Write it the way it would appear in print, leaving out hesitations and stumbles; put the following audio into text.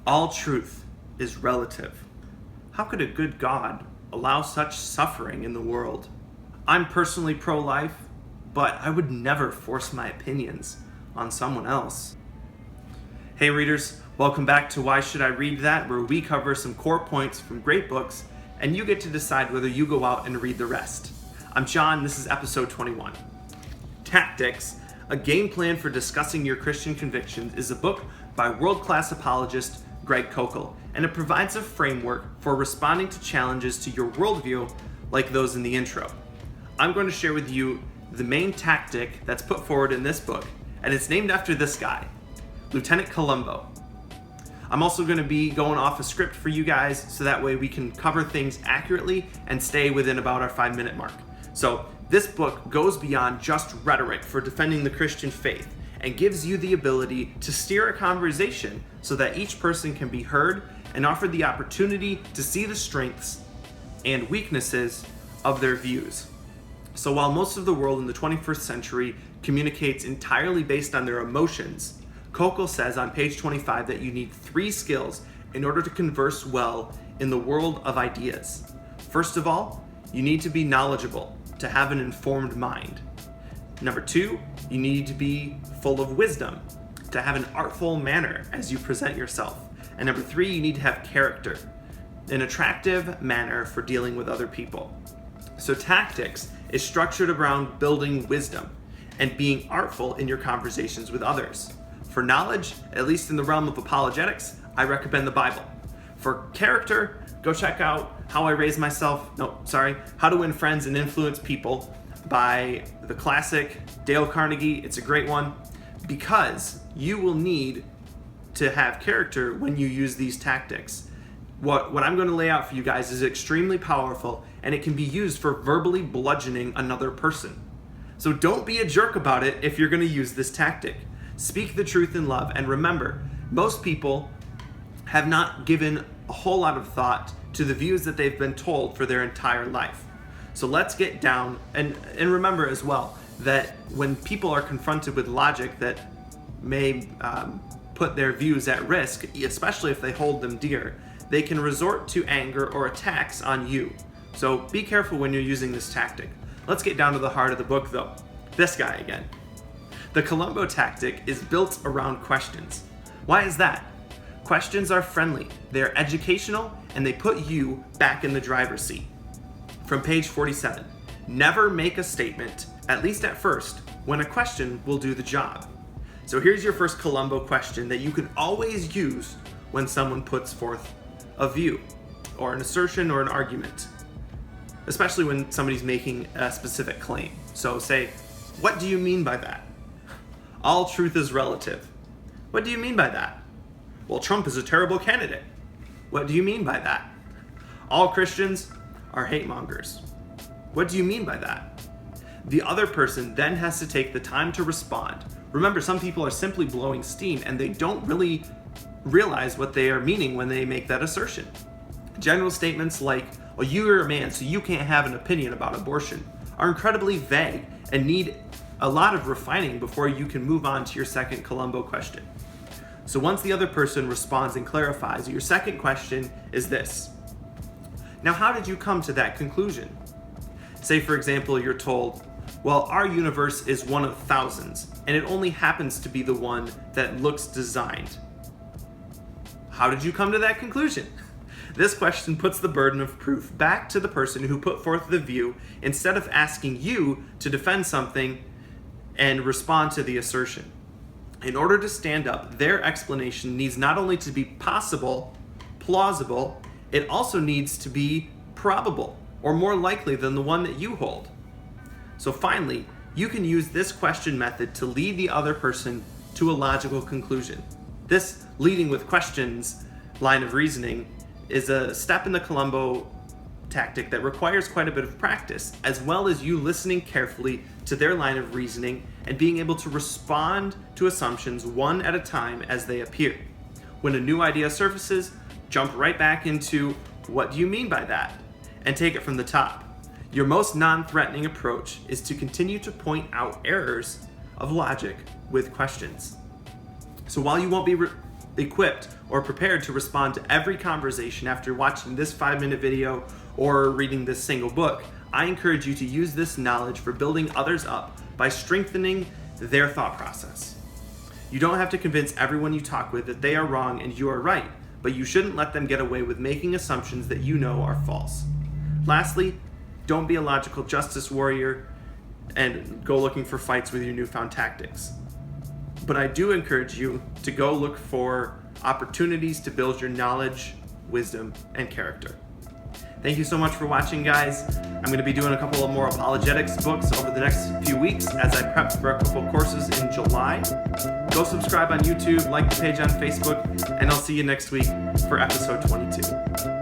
All truth is relative. How could a good God allow such suffering in the world? I'm personally pro-life, but I would never force my opinions on someone else. Hey readers, welcome back to Why Should I Read That, where we cover some core points from great books, and you get to decide whether you go out and read the rest. I'm John, this is episode 21. Tactics, a game plan for discussing your Christian convictions, is a book by world-class apologist Greg Koukl, and it provides a framework for responding to challenges to your worldview like those in the intro. I'm going to share with you the main tactic that's put forward in this book, and it's named after this guy, Lieutenant Colombo. I'm also going to be going off a script for you guys so that way we can cover things accurately and stay within about our 5-minute mark. So this book goes beyond just rhetoric for defending the Christian faith and gives you the ability to steer a conversation so that each person can be heard and offered the opportunity to see the strengths and weaknesses of their views. So while most of the world in the 21st century communicates entirely based on their emotions, Koukl says on page 25 that you need 3 skills in order to converse well in the world of ideas. First of all, you need to be knowledgeable, to have an informed mind. Number 2, you need to be full of wisdom, to have an artful manner as you present yourself. And number 3, you need to have character, an attractive manner for dealing with other people. So tactics is structured around building wisdom and being artful in your conversations with others. For knowledge, at least in the realm of apologetics, I recommend the Bible. For character, go check out How to Win Friends and Influence People by the classic Dale Carnegie. It's a great one because you will need to have character when you use these tactics. What I'm going to lay out for you guys is extremely powerful, and it can be used for verbally bludgeoning another person. So don't be a jerk about it if you're going to use this tactic. Speak the truth in love, and remember, most people have not given a whole lot of thought to the views that they've been told for their entire life. So let's get down, and remember as well that when people are confronted with logic that may put their views at risk, especially if they hold them dear, they can resort to anger or attacks on you. So be careful when you're using this tactic. Let's get down to the heart of the book though. This guy again. The Colombo tactic is built around questions. Why is that? Questions are friendly, they're educational, and they put you back in the driver's seat. From page 47, never make a statement, at least at first, when a question will do the job. So here's your first Colombo question that you can always use when someone puts forth a view, or an assertion, or an argument, especially when somebody's making a specific claim. So say, what do you mean by that? All truth is relative. What do you mean by that? Well, Trump is a terrible candidate. What do you mean by that? All Christians are hate mongers. What do you mean by that? The other person then has to take the time to respond. Remember, some people are simply blowing steam and they don't really realize what they are meaning when they make that assertion. General statements like, well, you're a man, so you can't have an opinion about abortion, are incredibly vague and need a lot of refining before you can move on to your second Colombo question. So once the other person responds and clarifies, your second question is this. Now, how did you come to that conclusion? Say, for example, you're told, well, our universe is one of thousands, and it only happens to be the one that looks designed. How did you come to that conclusion? This question puts the burden of proof back to the person who put forth the view instead of asking you to defend something and respond to the assertion. In order to stand up, their explanation needs not only to be possible, plausible, it also needs to be probable or more likely than the one that you hold. So finally, you can use this question method to lead the other person to a logical conclusion. This leading with questions line of reasoning is a step in the Colombo tactic that requires quite a bit of practice, as well as you listening carefully to their line of reasoning and being able to respond to assumptions one at a time as they appear. When a new idea surfaces, jump right back into, what do you mean by that? And take it from the top. Your most non-threatening approach is to continue to point out errors of logic with questions. So while you won't be equipped or prepared to respond to every conversation after watching this 5-minute video or reading this single book, I encourage you to use this knowledge for building others up by strengthening their thought process. You don't have to convince everyone you talk with that they are wrong and you are right, but you shouldn't let them get away with making assumptions that you know are false. Lastly, don't be a logical justice warrior and go looking for fights with your newfound tactics. But I do encourage you to go look for opportunities to build your knowledge, wisdom, and character. Thank you so much for watching, guys. I'm going to be doing a couple of more apologetics books over the next few weeks as I prep for a couple courses in July. Go subscribe on YouTube, like the page on Facebook, and I'll see you next week for episode 22.